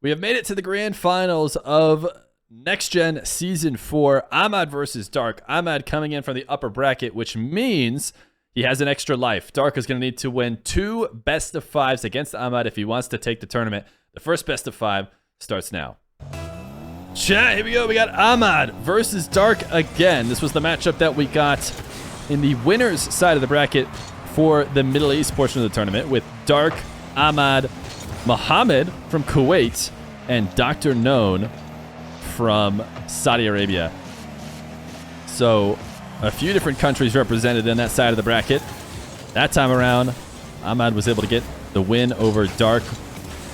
We have made it to the grand finals of Next Gen Season 4. Ahmad versus Dark. Ahmad coming in from the upper bracket, which means he has an extra life. Dark is going to need to win 2 best of 5s against Ahmad if he wants to take the tournament. The first best of 5 starts now. Chat, here we go. We got Ahmad versus Dark again. This was the matchup that we got in the winner's side of the bracket for the Middle East portion of the tournament with Dark, Ahmad, Mohammed from Kuwait, and Dr. Known from Saudi Arabia. So a few different countries represented in that side of the bracket. That time around, Ahmad was able to get the win over Dark.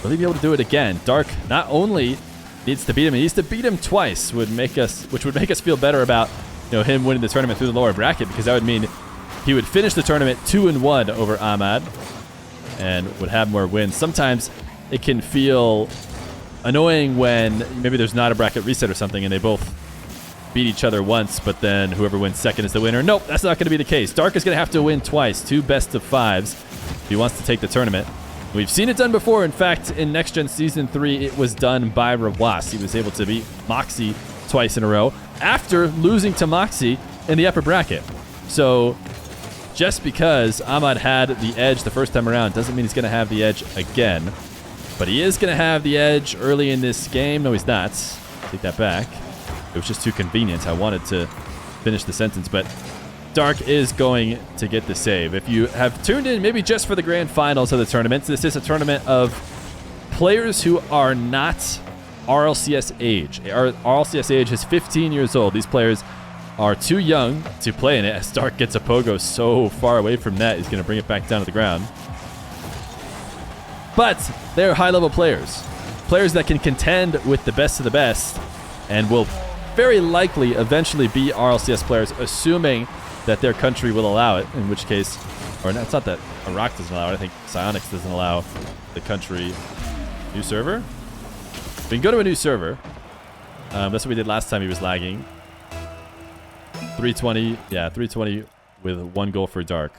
Will he be able to do it again? Dark not only needs to beat him, he needs to beat him twice, which would make us feel better about him winning the tournament through the lower bracket, because that would mean he would finish the tournament 2-1 over Ahmad and would have more wins. Sometimes it can feel annoying when maybe there's not a bracket reset or something and they both beat each other once, but then whoever wins second is the winner. Nope, that's not going to be the case. Dark is going to have to win twice, 2 best of 5s if he wants to take the tournament. We've seen it done before. In fact, in Next Gen Season 3, it was done by Rawas. He was able to beat Moxie twice in a row after losing to Moxie in the upper bracket. So just because Ahmad had the edge the first time around doesn't mean he's going to have the edge again. But he is going to have the edge early in this game. No, he's not. Take that back. It was just too convenient. I wanted to finish the sentence, but Dark is going to get the save. If you have tuned in maybe just for the grand finals of the tournament, this is a tournament of players who are not RLCS age. Our RLCS age is 15 years old. These players are too young to play in it, as Dark gets a pogo so far away from that, he's going to bring it back down to the ground. But they're high-level players. Players that can contend with the best of the best and will very likely eventually be RLCS players, assuming that their country will allow it, in which case, or no, it's not that Iraq doesn't allow it, I think Psionics doesn't allow the country. New server? We can go to a new server. That's what we did last time he was lagging. 320, yeah, 320 with 1 goal for Dark.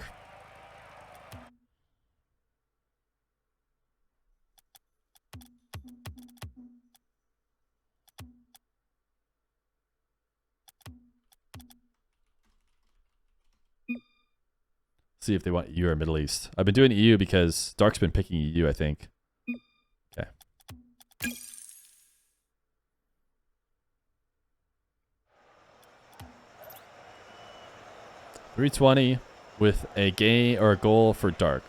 See if they want EU or Middle East. I've been doing EU because Dark's been picking EU, I think. Okay. $320 with a game or a goal for Dark.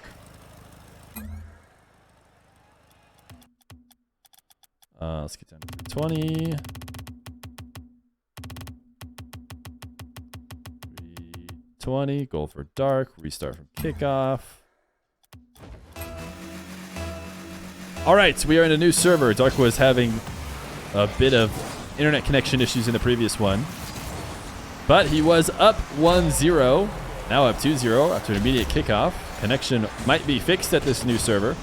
Let's get down to 320. 320, goal for Dark. Restart from kickoff. All right, we are in a new server. Dark was having a bit of internet connection issues in the previous one, but he was up 1-0, now up 2-0 after an immediate kickoff. Connection might be fixed at this new server.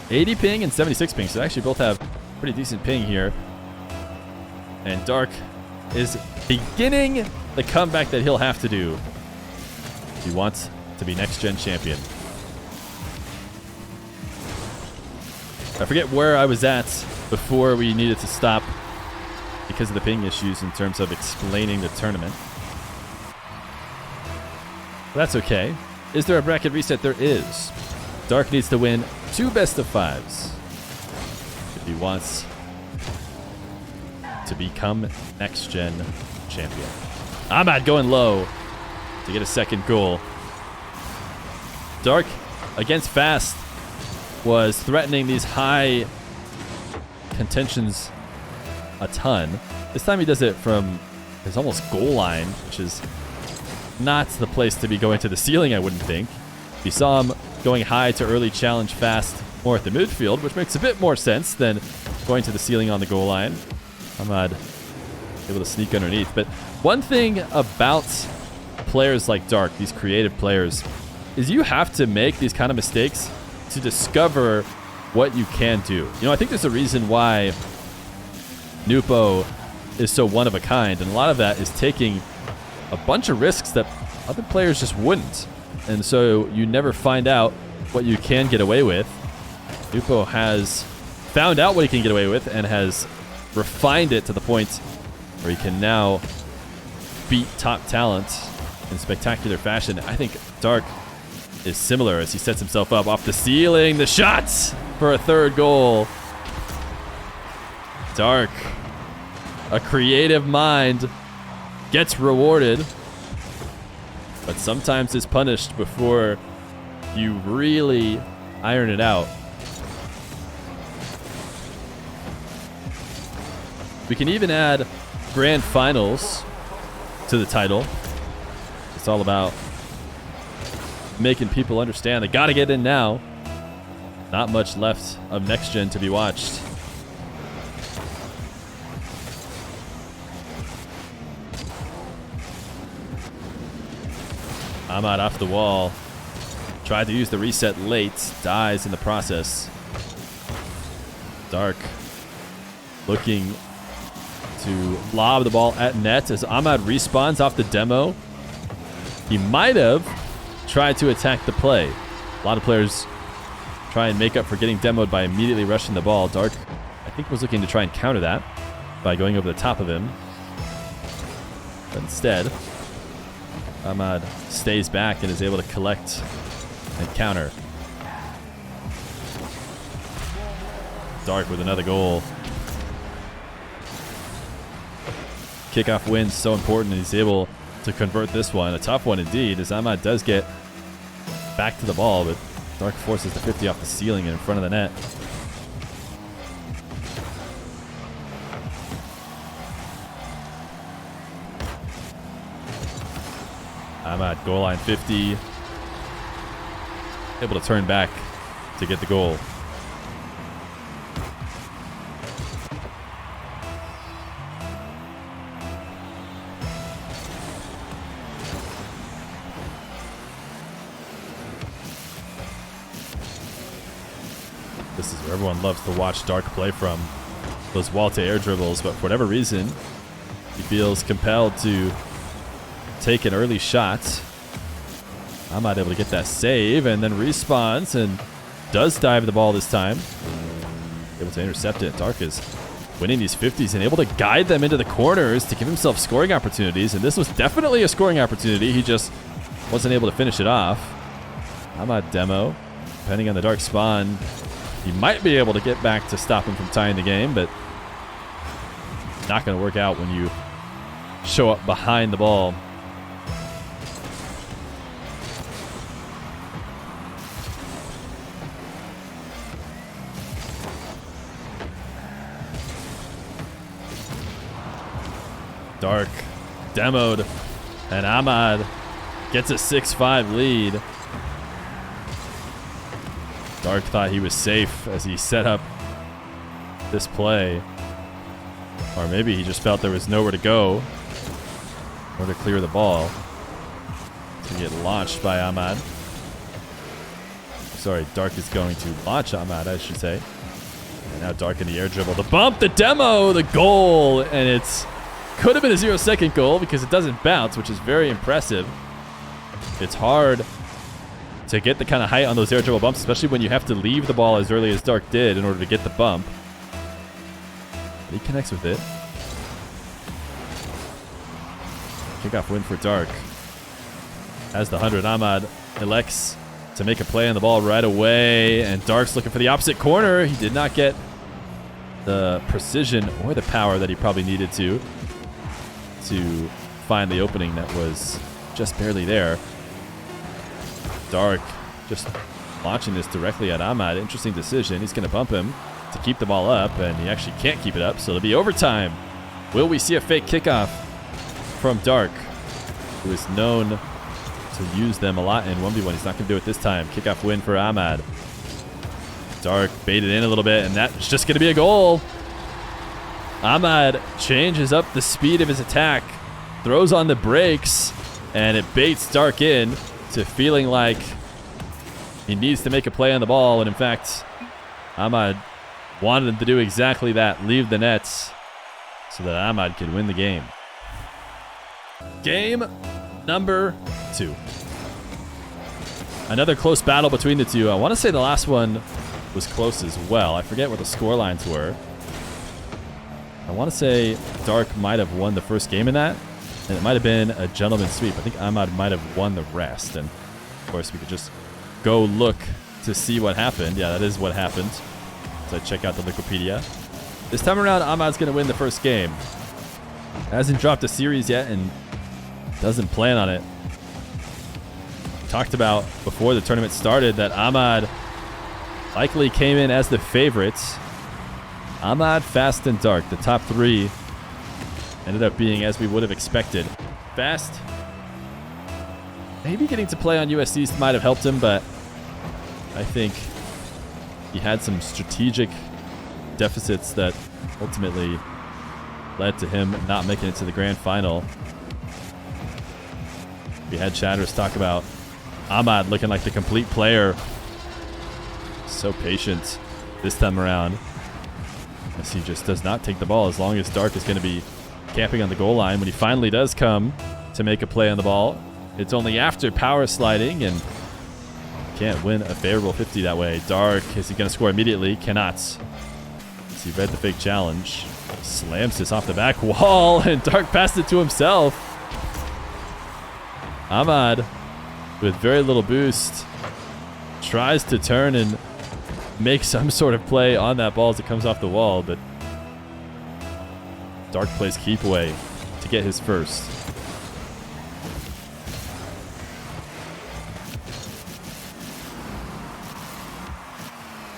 80 ping and 76 ping, so they actually both have pretty decent ping here. And Dark is beginning the comeback that he'll have to do if he wants to be Next Gen champion. I forget where I was at before we needed to stop because of the ping issues in terms of explaining the tournament. But that's okay. Is there a bracket reset? There is. Dark needs to win 2 best of 5s if he wants to become Next Gen champion. Ahmad going low to get a second goal. Dark against Fast was threatening these high contentions a ton. This time he does it from his almost goal line, which is not the place to be going to the ceiling, I wouldn't think. You saw him going high to early challenge Fast more at the midfield, which makes a bit more sense than going to the ceiling on the goal line. Ahmad able to sneak underneath. But one thing about players like Dark, these creative players, is you have to make these kind of mistakes to discover what you can do. I think there's a reason why Nupo is so one of a kind, and a lot of that is taking a bunch of risks that other players just wouldn't. And so you never find out what you can get away with. Nupo has found out what he can get away with and has refined it to the point where he can now beat top talent in spectacular fashion. I think Dark is similar as he sets himself up off the ceiling. The shots for a third goal. Dark, a creative mind, gets rewarded, but sometimes is punished before you really iron it out. We can even add grand finals to the title. It's all about making people understand they got to get in now. Not much left of NEXGEN to be watched. Ahmad off the wall. Tried to use the reset late. Dies in the process. Dark looking to lob the ball at net as Ahmad respawns off the demo. He might have tried to attack the play. A lot of players try and make up for getting demoed by immediately rushing the ball. Dark, I think, was looking to try and counter that by going over the top of him. But instead, Ahmad stays back and is able to collect and counter. Dark with another goal. Kickoff win so important, and he's able to convert this one. A tough one indeed, as Ahmad does get back to the ball, but Dark forces the 50 off the ceiling and in front of the net. Ahmad, goal line 50. Able to turn back to get the goal. This is where everyone loves to watch Dark play from. Those wall-to-air dribbles, but for whatever reason, he feels compelled to take an early shot. Ahmad able to get that save and then respawns and does dive the ball this time. Able to intercept it. Dark is winning these 50s and able to guide them into the corners to give himself scoring opportunities. And this was definitely a scoring opportunity. He just wasn't able to finish it off. Ahmad demo. Depending on the Dark spawn, he might be able to get back to stop him from tying the game, but not going to work out when you show up behind the ball. Dark demoed, and Ahmad gets a 6-5 lead. Dark thought he was safe as he set up this play. Or maybe he just felt there was nowhere to go or to clear the ball. To get launched by Ahmad. Sorry, Dark is going to launch Ahmad, I should say. And now Dark in the air dribble. The bump, the demo, the goal, and it's could have been a 0-second goal because it doesn't bounce, which is very impressive. It's hard to get the kind of height on those air dribble bumps, especially when you have to leave the ball as early as Dark did in order to get the bump. But he connects with it. Kickoff win for Dark. Has the 100. Ahmad elects to make a play on the ball right away, and Dark's looking for the opposite corner. He did not get the precision or the power that he probably needed to find the opening that was just barely there. Dark just launching this directly at Ahmad. Interesting decision. He's going to bump him to keep the ball up, and he actually can't keep it up, so it'll be overtime. Will we see a fake kickoff from Dark, who is known to use them a lot in 1v1? He's not going to do it this time. Kickoff win for Ahmad. Dark baited in a little bit, and that's just going to be a goal. Ahmad changes up the speed of his attack, throws on the brakes, and it baits Dark in to feeling like he needs to make a play on the ball. And in fact, Ahmad wanted him to do exactly that, leave the nets, so that Ahmad could win the game. Game number 2. Another close battle between the two. I want to say the last one was close as well. I forget what the score lines were. I want to say Dark might have won the first game in that, and it might have been a gentleman's sweep. I think Ahmad might have won the rest, and of course we could just go look to see what happened. Yeah, that is what happened. So I check out the Wikipedia. This time around, Ahmad's going to win the first game. Hasn't dropped a series yet and doesn't plan on it. Talked about before the tournament started that Ahmad likely came in as the favorites. Ahmad, Fast, and Dark, the top three, ended up being as we would have expected. Fast, maybe getting to play on USCs might have helped him, but I think he had some strategic deficits that ultimately led to him not making it to the grand final. We had chatters talk about Ahmad looking like the complete player. So patient this time around, as he just does not take the ball as long as Dark is going to be camping on the goal line. When he finally does come to make a play on the ball, it's only after power sliding, and can't win a favorable 50 that way. Dark, is he going to score immediately? Cannot. As he read the fake challenge, slams this off the back wall, and Dark passed it to himself. Ahmad, with very little boost, tries to turn and make some sort of play on that ball as it comes off the wall, but Dark plays keep away to get his first.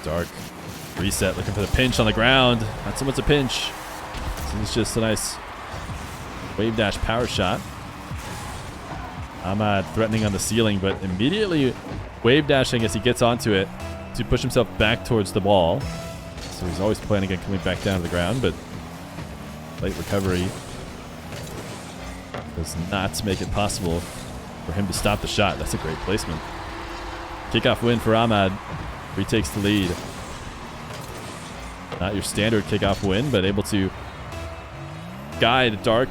Dark reset, looking for the pinch on the ground. Not so much a pinch. This is just a nice wave dash power shot. Ahmad threatening on the ceiling, but immediately wave dashing as he gets onto it to push himself back towards the ball. So he's always planning on coming back down to the ground, but late recovery does not make it possible for him to stop the shot. That's a great placement. Kickoff win for Ahmad. Retakes the lead. Not your standard kickoff win, but able to guide Dark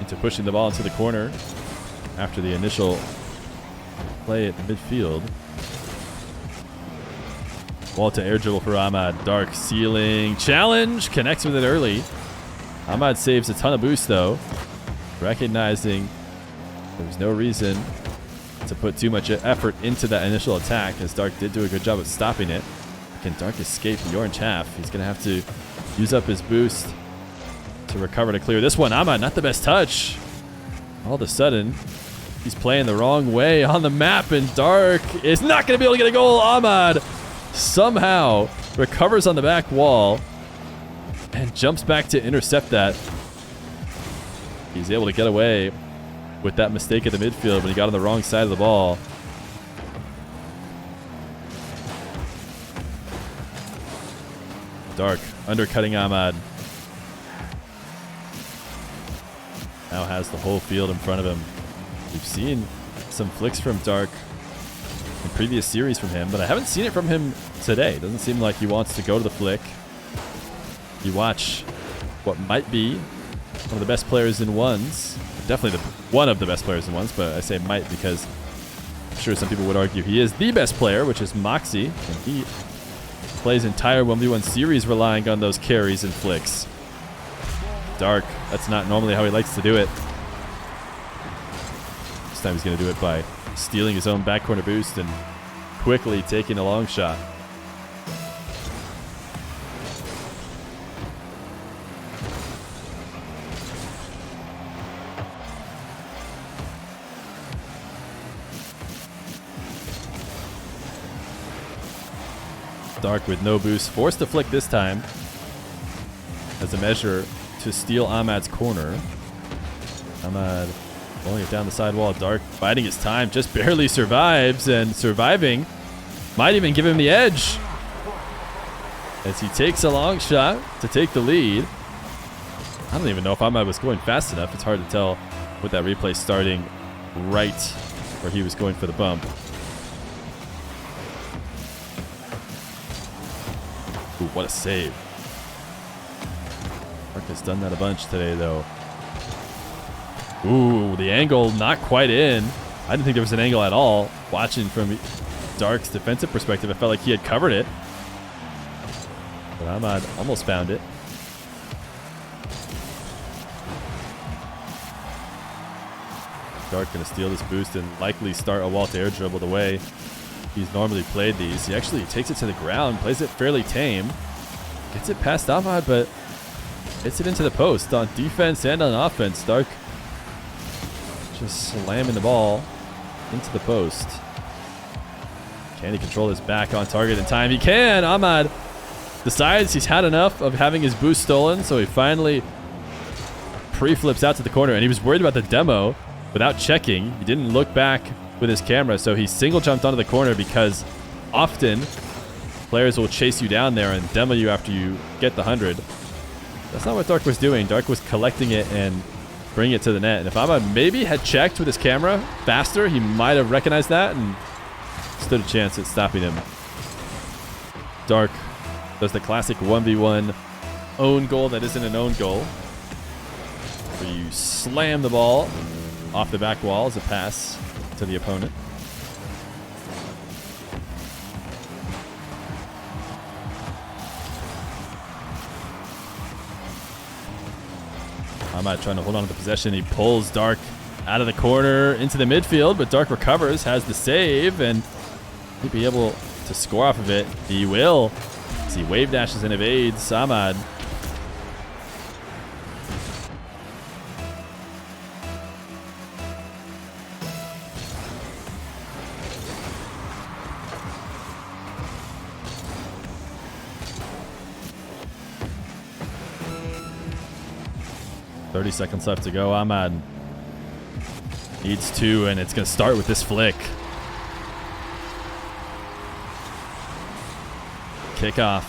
into pushing the ball into the corner after the initial play at the midfield. Wall to air dribble for Ahmad. Dark ceiling challenge. Connects with it early. Ahmad saves a ton of boost though, recognizing there's no reason to put too much effort into that initial attack, as Dark did do a good job of stopping it. Can Dark escape the orange half? He's going to have to use up his boost to recover to clear this one. Ahmad, not the best touch. All of a sudden, he's playing the wrong way on the map, and Dark is not going to be able to get a goal. Ahmad somehow recovers on the back wall and jumps back to intercept that. He's able to get away with that mistake at the midfield when he got on the wrong side of the ball. Dark undercutting Ahmad. Now has the whole field in front of him. We've seen some flicks from Dark in previous series from him, but I haven't seen it from him today. Doesn't seem like he wants to go to the flick. You watch what might be one of the best players in ones. Definitely one of the best players in ones, but I say might because I'm sure some people would argue he is the best player, which is Moxie, and he plays entire 1v1 series relying on those carries and flicks. Dark, that's not normally how he likes to do it. This time he's going to do it by stealing his own back corner boost and quickly taking a long shot. Dark with no boost, forced to flick this time as a measure to steal Ahmad's corner. Ahmad rolling it down the side wall. Dark biding his time, just barely survives, and surviving might even give him the edge as he takes a long shot to take the lead. I don't even know if Ahmad was going fast enough. It's hard to tell with that replay starting right where he was going for the bump. Ooh, what a save. Dark has done that a bunch today, though. Ooh, the angle not quite in. I didn't think there was an angle at all. Watching from Dark's defensive perspective, I felt like he had covered it. But Ahmad almost found it. Dark going to steal this boost and likely start a wall to air dribble the way he's normally played these. He actually takes it to the ground, plays it fairly tame. Gets it past Ahmad, but hits it into the post on defense and on offense. Dark just slamming the ball into the post. Can he control his back on target in time? He can. Ahmad decides he's had enough of having his boost stolen, so he finally pre-flips out to the corner, and he was worried about the demo without checking. He didn't look back with his camera, so he single jumped onto the corner because often players will chase you down there and demo you after you get the 100. That's not what Dark was doing. Dark was collecting it and bringing it to the net. And if Ahmad maybe had checked with his camera faster, he might have recognized that and stood a chance at stopping him. Dark does the classic 1v1 own goal that isn't an own goal, where you slam the ball off the back wall as a pass to the opponent. Ahmad trying to hold on to the possession. He pulls Dark out of the corner into the midfield, but Dark recovers, has the save, and he'll be able to score off of it. He will. As he wave dashes and evades Ahmad. .30 seconds left to go. Ahmad needs two, and it's going to start with this flick. Kickoff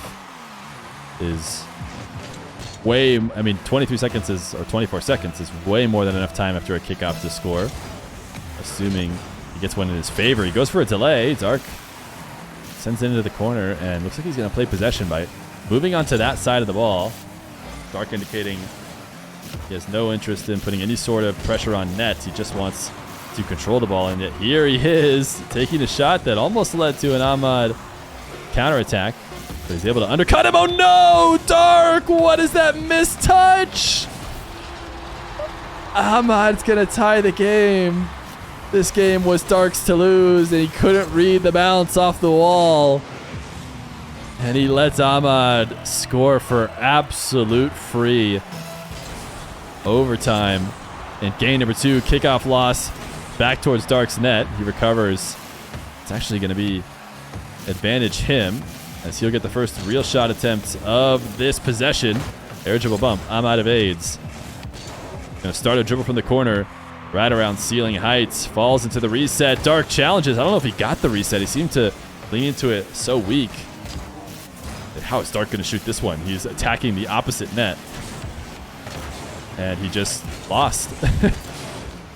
is way, 23 seconds is, or 24 seconds is way more than enough time after a kickoff to score. Assuming he gets one in his favor. He goes for a delay. Dark sends it into the corner, and looks like he's going to play possession by moving onto that side of the ball. Dark indicating he has no interest in putting any sort of pressure on net. He just wants to control the ball, and yet here he is taking a shot that almost led to an Ahmad counterattack. But he's able to undercut him. Oh no! Dark! What is that mistouch? Ahmad's gonna tie the game. This game was Dark's to lose, and he couldn't read the bounce off the wall. And he lets Ahmad score for absolute free. Overtime. And game number 2, kickoff loss back towards Dark's net. He recovers. It's actually going to be advantage him, as he'll get the first real shot attempt of this possession. Air dribble bump. Ahmad evades. Going to start a dribble from the corner right around ceiling heights. Falls into the reset. Dark challenges. I don't know if he got the reset. He seemed to lean into it so weak. How is Dark going to shoot this one? He's attacking the opposite net. And he just lost.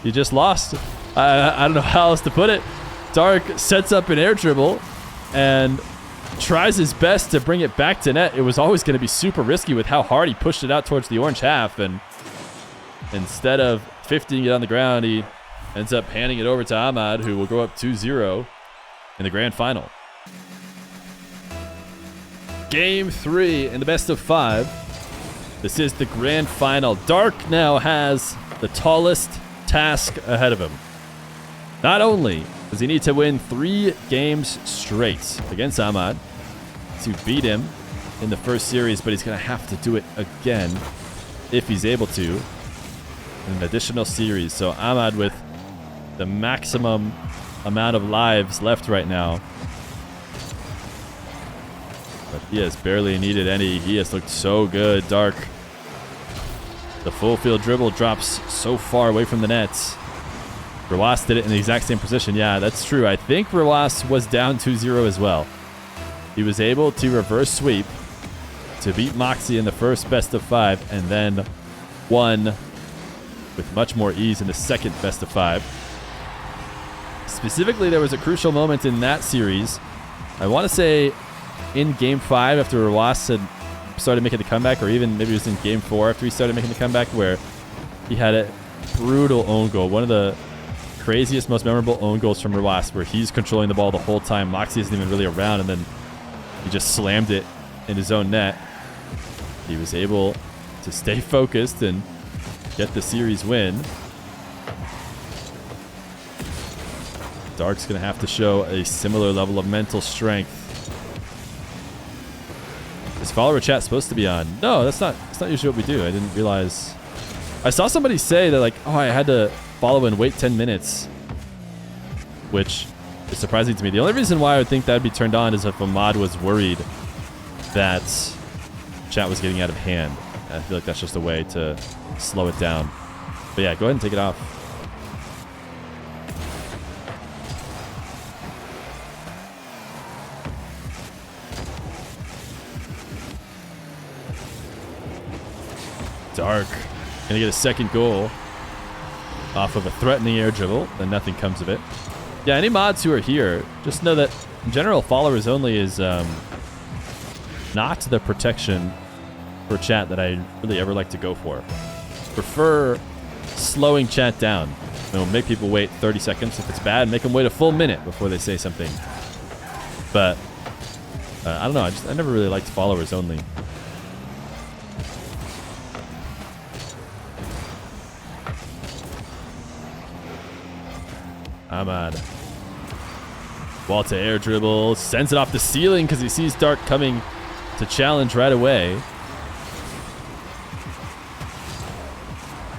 He just lost. I don't know how else to put it. Dark sets up an air dribble and tries his best to bring it back to net. It was always going to be super risky with how hard he pushed it out towards the orange half. And instead of 50ing it on the ground, he ends up handing it over to Ahmad, who will go up 2-0 in the grand final. Game 3 in the best of 5. This is the grand final. Dark now has the tallest task ahead of him. Not only does he need to win 3 games straight against Ahmad to beat him in the first series, but he's going to have to do it again if he's able to in an additional series. So Ahmad with the maximum amount of lives left right now. But he has barely needed any. He has looked so good. Dark. The full field dribble drops so far away from the nets. Rawas did it in the exact same position. Yeah, that's true. I think Rawas was down 2-0 as well. He was able to reverse sweep to beat Moxie in the first best of 5, and then won with much more ease in the second best of 5. Specifically, there was a crucial moment in that series. I want to say in game 5 after Rawas had started making the comeback, or even maybe it was in game 4 after he started making the comeback, where he had a brutal own goal. One of the craziest, most memorable own goals from Rawas, where he's controlling the ball the whole time. Moxie isn't even really around, and then he just slammed it in his own net. he was able to stay focused and get the series win. Dark's going to have to show a similar level of mental strength. Is follower chat supposed to be on? No, that's not usually what we do. I didn't realize. I saw somebody say that, like, oh, I had to follow and wait 10 minutes, which is surprising to me. The only reason why I would think that would be turned on is if a mod was worried that chat was getting out of hand. I feel like that's just a way to slow it down. But yeah, go ahead and take it off. Dark gonna get a second goal off of a threatening air dribble, then nothing comes of it. Yeah, any mods who are here, just know that in general, followers only is not the protection for chat that I really ever like to go for. Prefer slowing chat down. We'll make people wait 30 seconds. If it's bad, make them wait a full minute before they say something. But I don't know. I never really liked followers only. Ahmad. Ball to air dribble. Sends it off the ceiling because he sees Dark coming to challenge right away.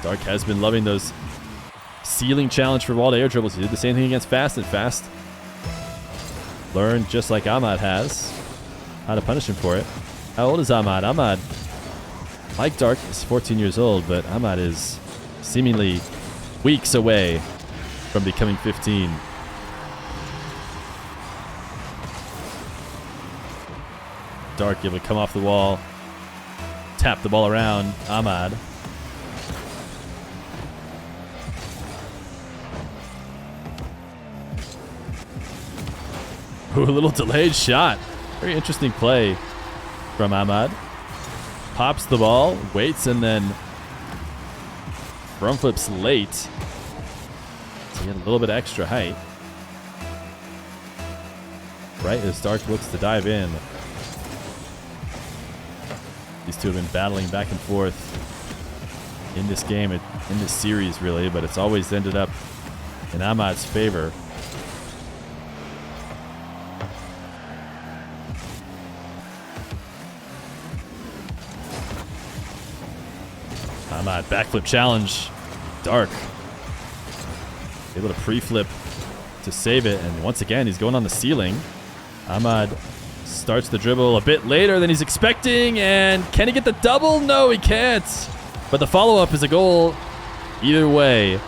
Dark has been loving those ceiling challenge for ball to air dribbles. He did the same thing against Fast, and Fast learned, just like Ahmad has, how to punish him for it. How old is Ahmad? Ahmad, like Dark, is 14 years old, but Ahmad is seemingly weeks away from becoming 15. Dark able to come off the wall, tap the ball around. Ahmad. Ooh, a little delayed shot. Very interesting play from Ahmad. Pops the ball, waits, and then front flips late to get a little bit extra height. Right as Dark looks to dive in. These two have been battling back and forth in this game, in this series really, but it's always ended up in Ahmad's favor. Ahmad, backflip challenge. Dark able to pre-flip to save it, and once again he's going on the ceiling. Ahmad starts the dribble a bit later than he's expecting, and can he get the double? No, he can't. But the follow-up is a goal either way.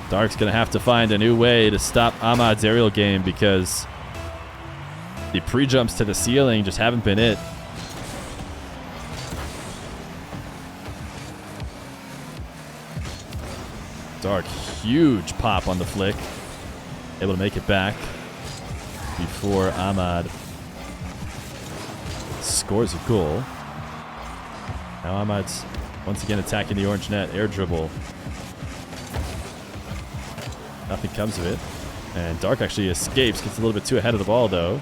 Dark's gonna have to find a new way to stop Ahmad's aerial game because the pre-jumps to the ceiling just haven't been it. Dark, huge pop on the flick. Able to make it back before Ahmad scores a goal. Now Ahmad's once again attacking the orange net. Air dribble. Nothing comes of it. And Dark actually escapes. Gets a little bit too ahead of the ball, though.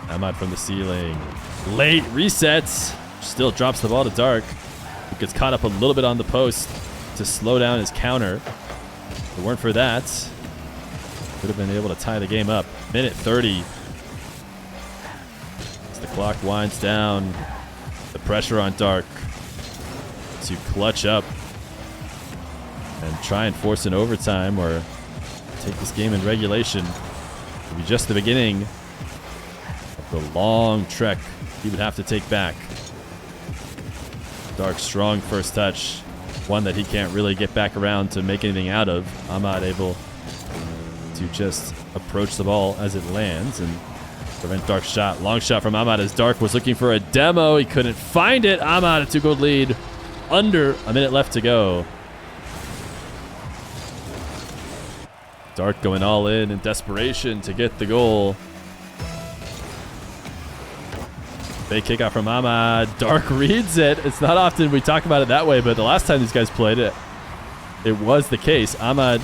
Ahmad from the ceiling. Late resets. Still drops the ball to Dark. He gets caught up a little bit on the post to slow down his counter. If it weren't for that, could have been able to tie the game up. Minute 30. As the clock winds down, the pressure on Dark to clutch up and try and force an overtime or take this game in regulation. It'll be just the beginning of the long trek he would have to take back. Dark, strong first touch. One that he can't really get back around to make anything out of. Ahmad able to just approach the ball as it lands and prevent Dark's shot. Long shot from Ahmad as Dark was looking for a demo. He couldn't find it. Ahmad, a 2-goal lead. Under a minute left to go. Dark going all in desperation to get the goal. Big kickoff from Ahmad. Dark reads it. It's not often we talk about it that way, but the last time these guys played it, it was the case. Ahmad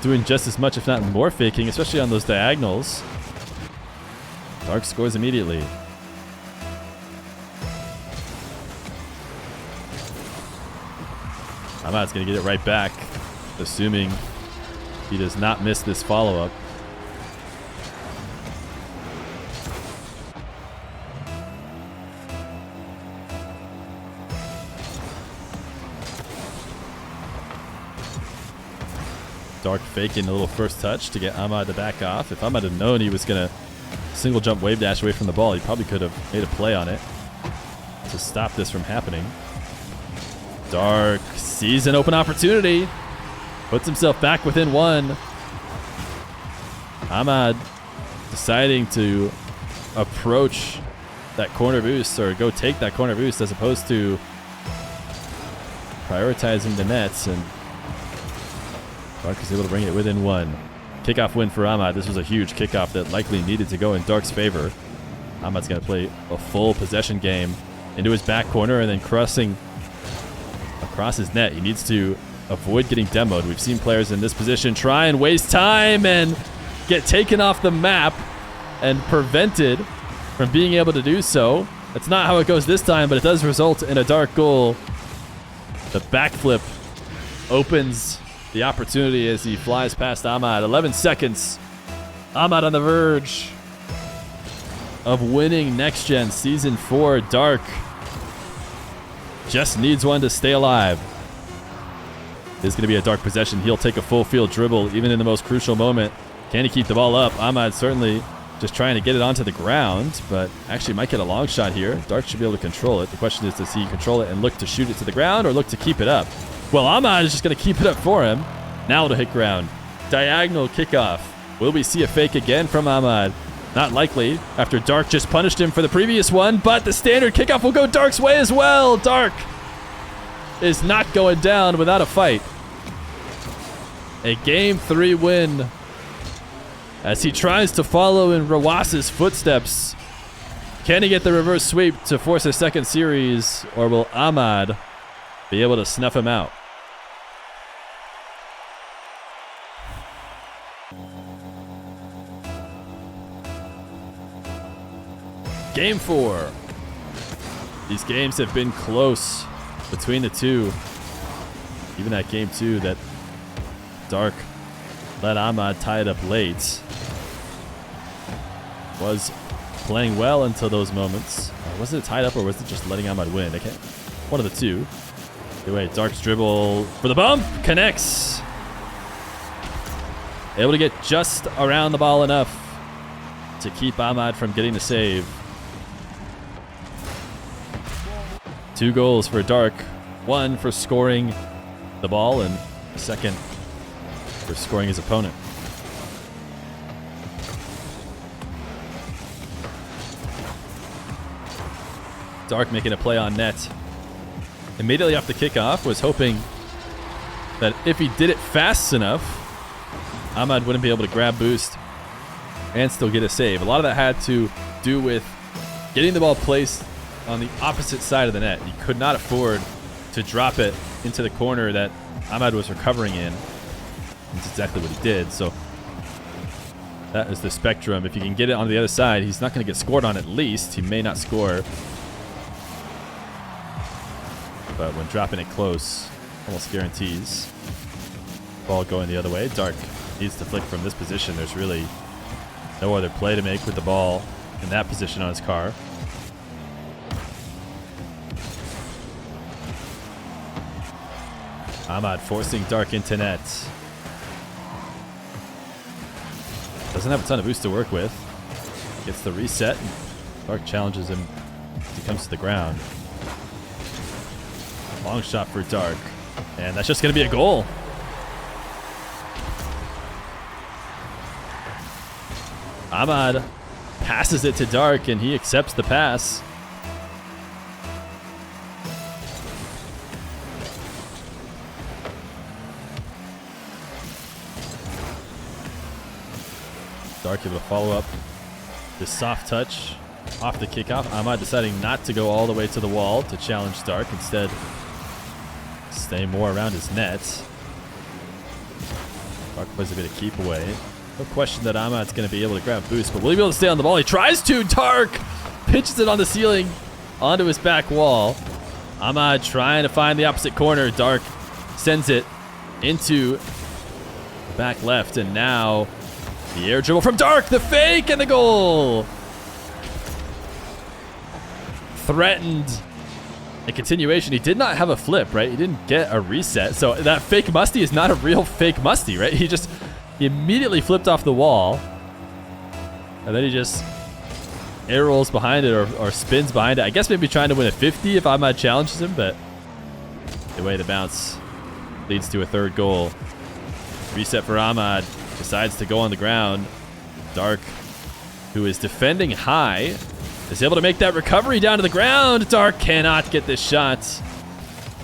doing just as much, if not more, faking, especially on those diagonals. Dark scores immediately. Ahmad's going to get it right back, assuming he does not miss this follow-up. Dark faking a little first touch to get Ahmad to back off. If Ahmad had known he was going to single jump wave dash away from the ball, he probably could have made a play on it to stop this from happening. Dark sees an open opportunity, puts himself back within one. Ahmad deciding to approach that corner boost or go take that corner boost as opposed to prioritizing the nets, and Dark is able to bring it within one. Kickoff win for Ahmad. This was a huge kickoff that likely needed to go in Dark's favor. Ahmad's going to play a full possession game into his back corner and then crossing across his net. He needs to avoid getting demoed. We've seen players in this position try and waste time and get taken off the map and prevented from being able to do so. That's not how it goes this time, but it does result in a Dark goal. The backflip opens the opportunity as he flies past Ahmad. 11 seconds. Ahmad on the verge of winning Next Gen Season 4. Dark just needs one to stay alive. This is going to be a Dark possession. He'll take a full field dribble even in the most crucial moment. Can he keep the ball up? Ahmad certainly just trying to get it onto the ground, but actually might get a long shot here. Dark should be able to control it. The question is, does he control it and look to shoot it to the ground or look to keep it up? Well, Ahmad is just going to keep it up for him. Now it'll hit ground. Diagonal kickoff. Will we see a fake again from Ahmad? Not likely, after Dark just punished him for the previous one, but the standard kickoff will go Dark's way as well. Dark is not going down without a fight. A Game 3 win as he tries to follow in Rawas's footsteps. Can he get the reverse sweep to force a second series, or will Ahmad be able to snuff him out? Game 4. These games have been close between the two. Even that Game 2 that Dark let Ahmad tie it up late was playing well until those moments. Was it tied up or was it just letting Ahmad win? One of the two. Anyway, Dark's dribble for the bump connects. Able to get just around the ball enough to keep Ahmad from getting the save. 2 goals for Dark. 1 for scoring the ball and a second for scoring his opponent. Dark making a play on net. Immediately off the kickoff, was hoping that if he did it fast enough, Ahmad wouldn't be able to grab boost and still get a save. A lot of that had to do with getting the ball placed on the opposite side of the net. He could not afford to drop it into the corner that Ahmad was recovering in. That's exactly what he did. So that is the spectrum. If you can get it on the other side, he's not going to get scored on at least. He may not score. But when dropping it close, almost guarantees. Ball going the other way. Dark needs to flick from this position. There's really no other play to make with the ball in that position on his car. Ahmad forcing Dark into net. Doesn't have a ton of boost to work with. Gets the reset. Dark challenges him as he comes to the ground. Long shot for Dark. And that's just going to be a goal. Ahmad passes it to Dark and he accepts the pass. Dark able to follow up this soft touch off the kickoff. Ahmad deciding not to go all the way to the wall to challenge Dark. Instead, stay more around his net. Dark plays a bit of keep away. No question that Ahmad's going to be able to grab boost, but will he be able to stay on the ball? He tries to. Dark pitches it on the ceiling onto his back wall. Ahmad trying to find the opposite corner. Dark sends it into the back left, and now the air dribble from Dark, the fake, and the goal. Threatened a continuation. He did not have a flip, right? He didn't get a reset. So that fake musty is not a real fake musty, right? He immediately flipped off the wall, and then he just air rolls behind it or spins behind it. I guess maybe trying to win a 50 if Ahmad challenges him, but the way the bounce leads to a third goal. Reset for Ahmad. Decides to go on the ground. Dark, who is defending high, is able to make that recovery down to the ground. Dark cannot get this shot.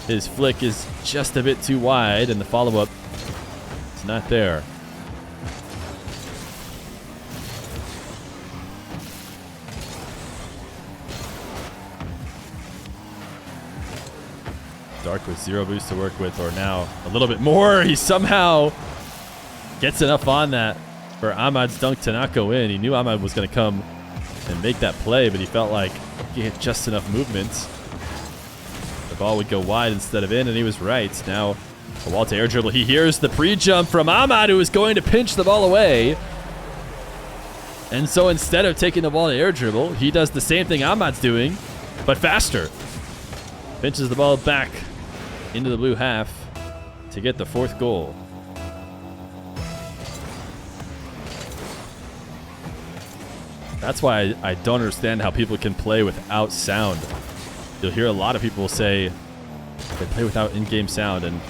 His flick is just a bit too wide, and the follow-up is not there. Dark with 0 boost to work with, or now a little bit more. He somehow gets enough on that for Ahmad's dunk to not go in. He knew Ahmad was going to come and make that play, but he felt like he had just enough movement. The ball would go wide instead of in, and he was right. Now a wall to air dribble. He hears the pre-jump from Ahmad, who is going to pinch the ball away. And so instead of taking the ball to air dribble, he does the same thing Ahmad's doing, but faster. Pinches the ball back into the blue half to get the 4th goal. That's why I don't understand how people can play without sound. You'll hear a lot of people say they play without in-game sound, and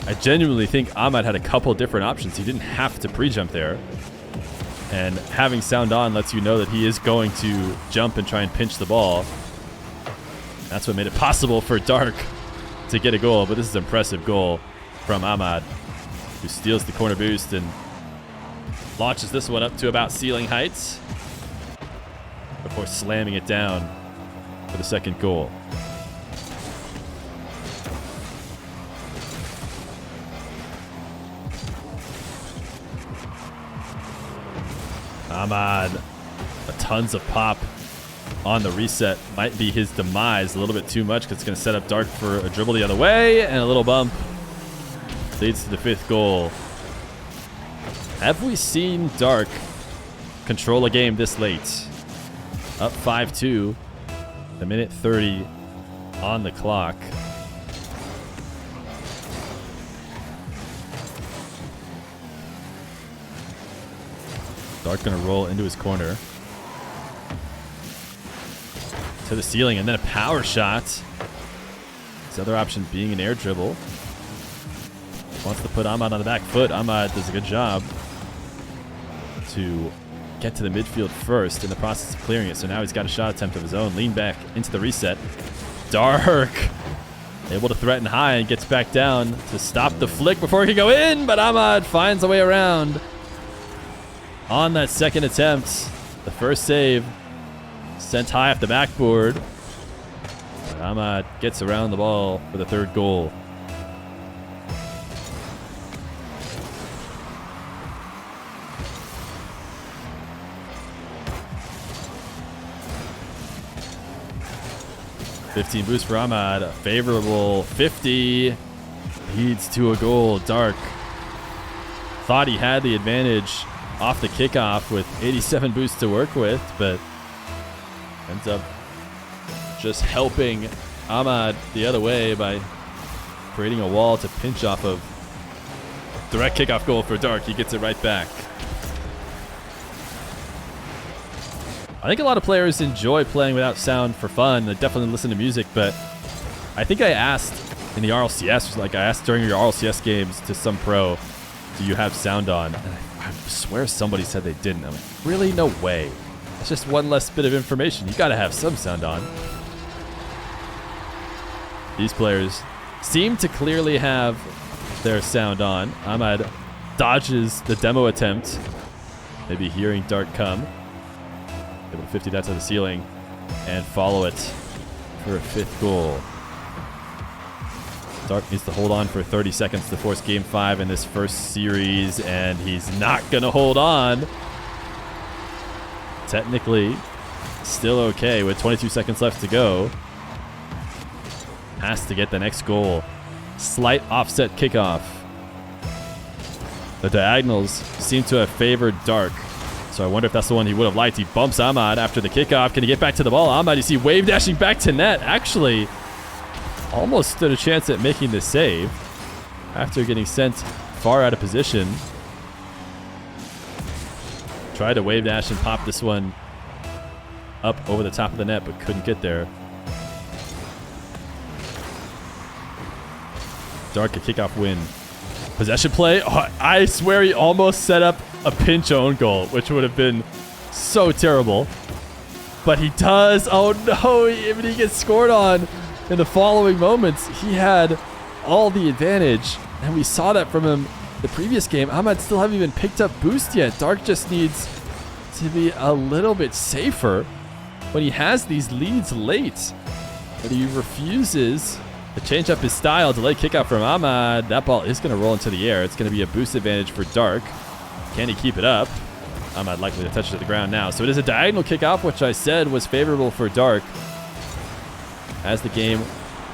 I genuinely think Ahmad had a couple different options. He didn't have to pre-jump there, and having sound on lets you know that he is going to jump and try and pinch the ball. That's what made it possible for Dark to get a goal, but this is an impressive goal from Ahmad, who steals the corner boost and launches this one up to about ceiling heights before slamming it down for the 2nd goal. Ahmad, tons of pop on the reset. Might be his demise a little bit too much because it's going to set up Dark for a dribble the other way, and a little bump leads to the 5th goal. Have we seen Dark control a game this late? Up 5-2, a minute 30 on the clock. Dark gonna roll into his corner. To the ceiling, and then a power shot. His other option being an air dribble. Wants to put Ahmad on the back foot. Ahmad does a good job to get to the midfield first in the process of clearing it. So now he's got a shot attempt of his own. Lean back into the reset. Dark able to threaten high and gets back down to stop the flick before it can go in, but Ahmad finds a way around on that 2nd attempt. The first save sent high off the backboard. But Ahmad gets around the ball for the 3rd goal. $15 boost for Ahmad. A favorable 50 leads to a goal. Dark thought he had the advantage off the kickoff with 87 boost to work with, but ends up just helping Ahmad the other way by creating a wall to pinch off of. Direct kickoff goal for Dark. He gets it right back. I think a lot of players enjoy playing without sound for fun. They definitely listen to music, but I think I asked in the RLCS, like I asked during your RLCS games to some pro, do you have sound on? And I swear somebody said they didn't. I'm like, really? No way. It's just one less bit of information. You got to have some sound on. These players seem to clearly have their sound on. Ahmad dodges the demo attempt, maybe hearing Dark come. Able to 50 that to the ceiling and follow it for a 5th goal. Dark needs to hold on for 30 seconds to force game 5 in this first series, and he's not going to hold on. Technically, still okay with 22 seconds left to go. Has to get the next goal. Slight offset kickoff. The diagonals seem to have favored Dark, so I wonder if that's the one he would have liked. He bumps Ahmad after the kickoff. Can he get back to the ball? Ahmad, you see, wave dashing back to net. Actually, almost stood a chance at making the save after getting sent far out of position. Tried to wave dash and pop this one up over the top of the net, but couldn't get there. Dark, a kickoff win. Possession play. Oh, I swear he almost set up a pinch own goal, which would have been so terrible. But he does. Oh no, he gets scored on in the following moments. He had all the advantage, and we saw that from him the previous game. Ahmad still haven't even picked up boost yet. Dark just needs to be a little bit safer when he has these leads late. But he refuses to change up his style. Delay kickout from Ahmad. That ball is going to roll into the air. It's going to be a boost advantage for Dark. Can he keep it up? Ahmad likely to touch it to the ground now. So it is a diagonal kickoff, which I said was favorable for Dark. As the game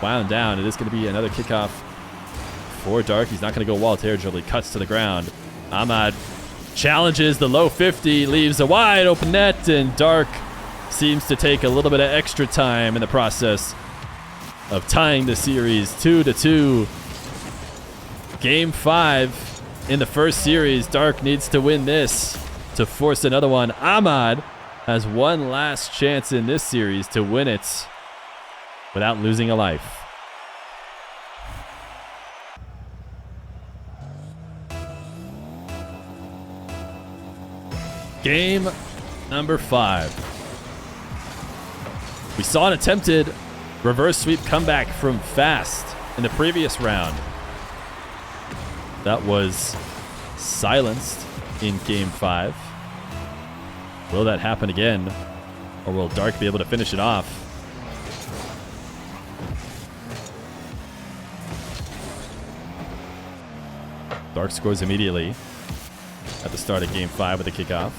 wound down, it is going to be another kickoff for Dark. He's not going to go wall tear dribble. He cuts to the ground. Ahmad challenges the low 50, leaves a wide open net, and Dark seems to take a little bit of extra time in the process of tying the series 2-2. Game 5 in the first series. Dark needs to win this to force another one. Ahmad has one last chance in this series to win it without losing a life. Game number 5. We saw an attempted reverse sweep comeback from Fast in the previous round. That was silenced in Game 5. Will that happen again? Or will Dark be able to finish it off? Dark scores immediately at the start of Game 5 with a kickoff.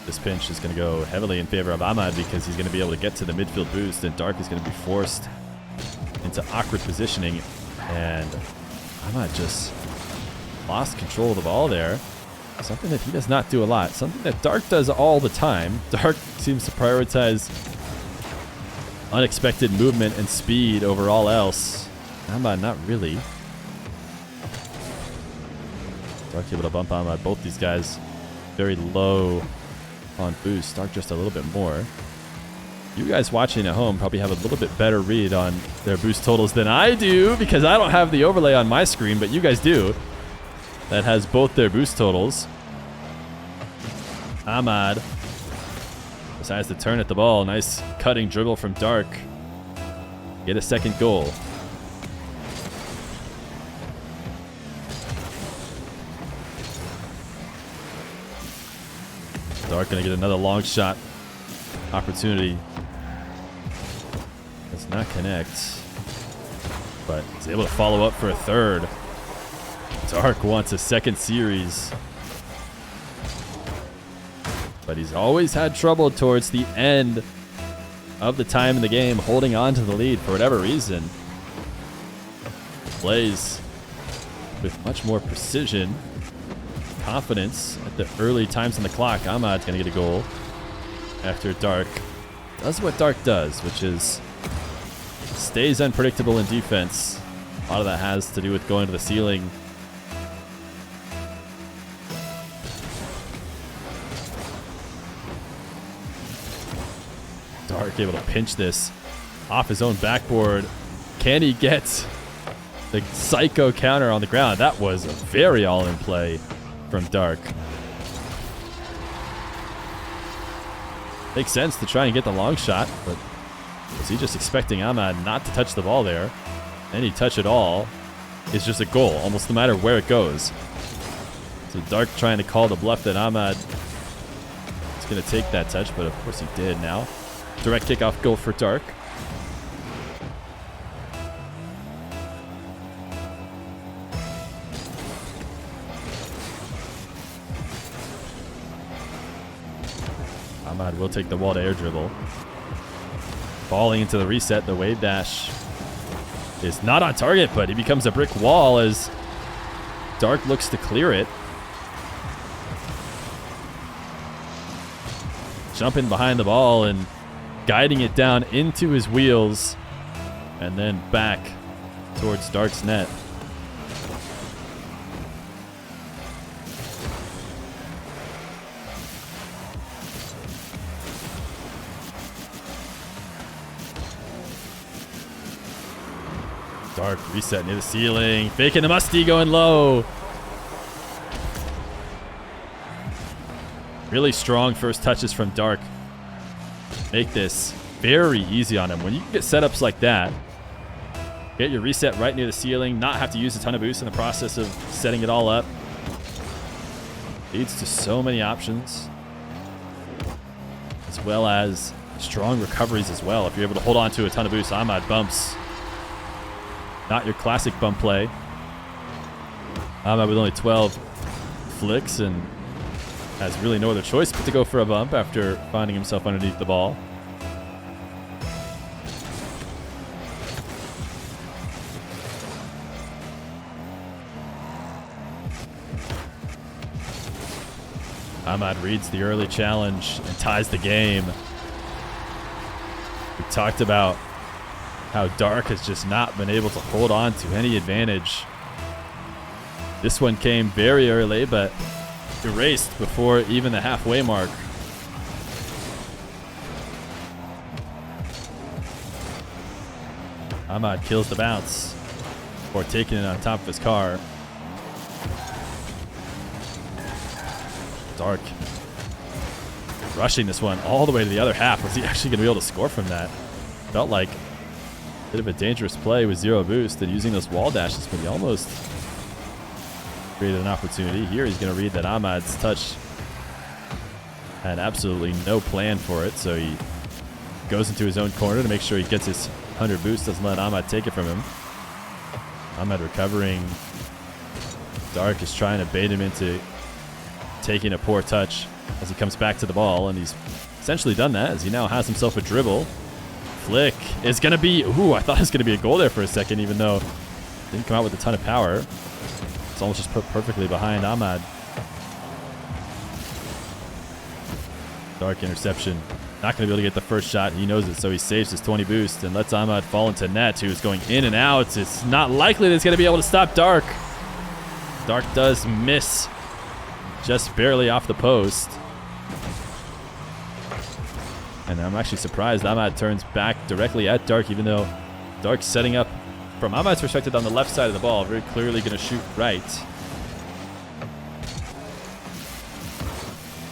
This pinch is going to go heavily in favor of Ahmad because he's going to be able to get to the midfield boost, and Dark is going to be forced into awkward positioning, and Ahmad just lost control of the ball there. Something that he does not do a lot. Something that Dark does all the time. Dark seems to prioritize unexpected movement and speed over all else. Ahmad, not really. Dark able to bump Ahmad. Both these guys very low on boost. Dark just a little bit more. You guys watching at home probably have a little bit better read on their boost totals than I do, because I don't have the overlay on my screen, but you guys do. That has both their boost totals. Ahmad decides to turn at the ball. Nice cutting dribble from Dark. Get a second goal. Dark gonna get another long shot opportunity. Does not connect, but is able to follow up for a third. Dark wants a second series, but he's always had trouble towards the end of the time in the game holding on to the lead for whatever reason. Plays with much more precision, confidence at the early times on the clock. Ahmad's going to get a goal after Dark does what Dark does, which is stays unpredictable in defense. A lot of that has to do with going to the ceiling. Dark able to pinch this off his own backboard. Can he get the psycho counter on the ground? That was a very all-in play from Dark. Makes sense to try and get the long shot, but was he just expecting Ahmad not to touch the ball there? Any touch at all is just a goal, almost no matter where it goes. So Dark trying to call the bluff that Ahmad is going to take that touch, but of course he did now. Direct kickoff goal for Dark. will take the wall to air dribble. Falling into the reset, the wave dash is not on target, but he becomes a brick wall as Dark looks to clear it. Jumping behind the ball and guiding it down into his wheels and then back towards Dark's net. Dark reset near the ceiling, faking the musty, going low. Really strong first touches from Dark. Make this very easy on him. When you can get setups like that, get your reset right near the ceiling, not have to use a ton of boost in the process of setting it all up. Leads to so many options, as well as strong recoveries as well. If you're able to hold on to a ton of boost, Ahmad bumps. Not your classic bump play. Ahmad with only 12 flicks and has really no other choice but to go for a bump after finding himself underneath the ball. Ahmad reads the early challenge and ties the game. We talked about how Dark has just not been able to hold on to any advantage. This one came very early, but erased before even the halfway mark. Ahmad kills the bounce before taking it on top of his car. Dark rushing this one all the way to the other half. Was he actually going to be able to score from that? Felt like a bit of a dangerous play with zero boost and using those wall dashes, but he almost created an opportunity. Here he's going to read that Ahmad's touch had absolutely no plan for it, so he goes into his own corner to make sure he gets his 100 boost, doesn't let Ahmad take it from him. Ahmad recovering. Dark is trying to bait him into taking a poor touch as he comes back to the ball, and he's essentially done that as he now has himself a dribble. Flick is going to be, ooh, I thought it was going to be a goal there for a second, even though it didn't come out with a ton of power. It's almost just put perfectly behind Ahmad. Dark interception. Not going to be able to get the first shot. He knows it, so he saves his 20 boost and lets Ahmad fall into net, who's going in and out. It's not likely that it's going to be able to stop Dark. Dark does miss just barely off the post. And I'm actually surprised Ahmad turns back directly at Dark, even though Dark's setting up, from Ahmad's perspective, on the left side of the ball, very clearly going to shoot right.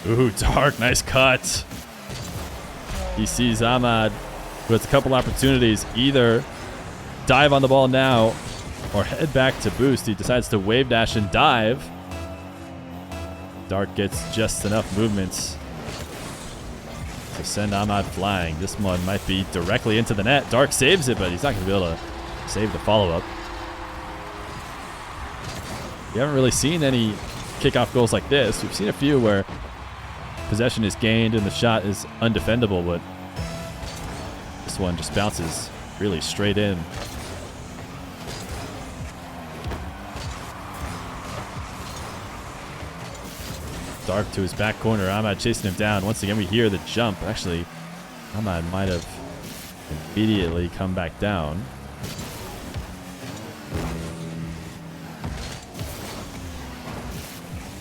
Ooh, Dark, nice cut. He sees Ahmad, who has a couple opportunities, either dive on the ball now or head back to boost. He decides to wave dash and dive. Dark gets just enough movements to send Ahmad flying. This one might be directly into the net. Dark saves it, but he's not going to be able to save the follow-up. We haven't really seen any kickoff goals like this. We've seen a few where possession is gained and the shot is undefendable, but this one just bounces really straight in. Dark to his back corner. Ahmad chasing him down. Once again, we hear the jump. Actually, Ahmad might have immediately come back down.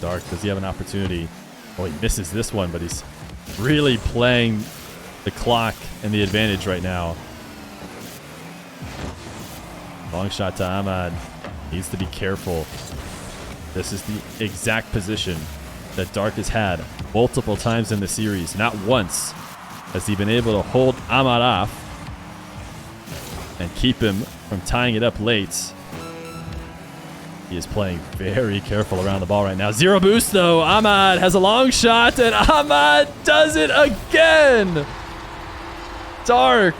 Dark, does he have an opportunity? Oh, he misses this one, but he's really playing the clock and the advantage right now. Long shot to Ahmad. Needs to be careful. This is the exact position that Dark has had multiple times in the series. Not once has he been able to hold Ahmad off and keep him from tying it up late. He is playing very careful around the ball right now. Zero boost, though. Ahmad has a long shot, and Ahmad does it again. Dark.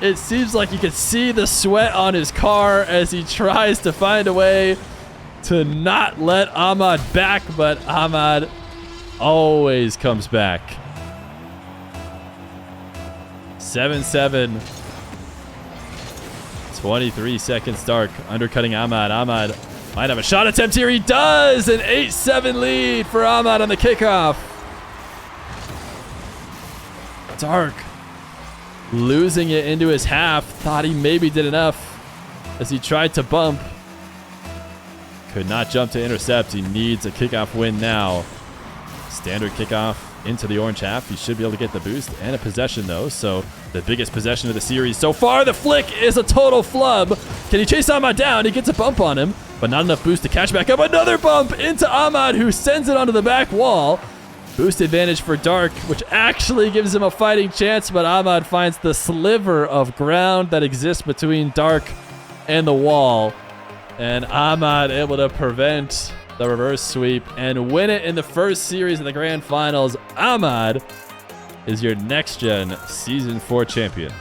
It seems like you can see the sweat on his car as he tries to find a way to not let Ahmad back, but Ahmad always comes back. 7-7. 23 seconds, Dark undercutting Ahmad. Ahmad might have a shot attempt here. He does! An 8-7 lead for Ahmad on the kickoff. Dark losing it into his half. Thought he maybe did enough as he tried to bump. Could not jump to intercept. He needs a kickoff win now. Standard kickoff into the orange half. He should be able to get the boost and a possession, though. So the biggest possession of the series so far. The flick is a total flub. Can he chase Ahmad down? He gets a bump on him, but not enough boost to catch back up. Another bump into Ahmad, who sends it onto the back wall. Boost advantage for Dark, which actually gives him a fighting chance, but Ahmad finds the sliver of ground that exists between Dark and the wall. And Ahmad able to prevent the reverse sweep and win it in the first series of the grand finals. Ahmad is your next gen season 4 champion.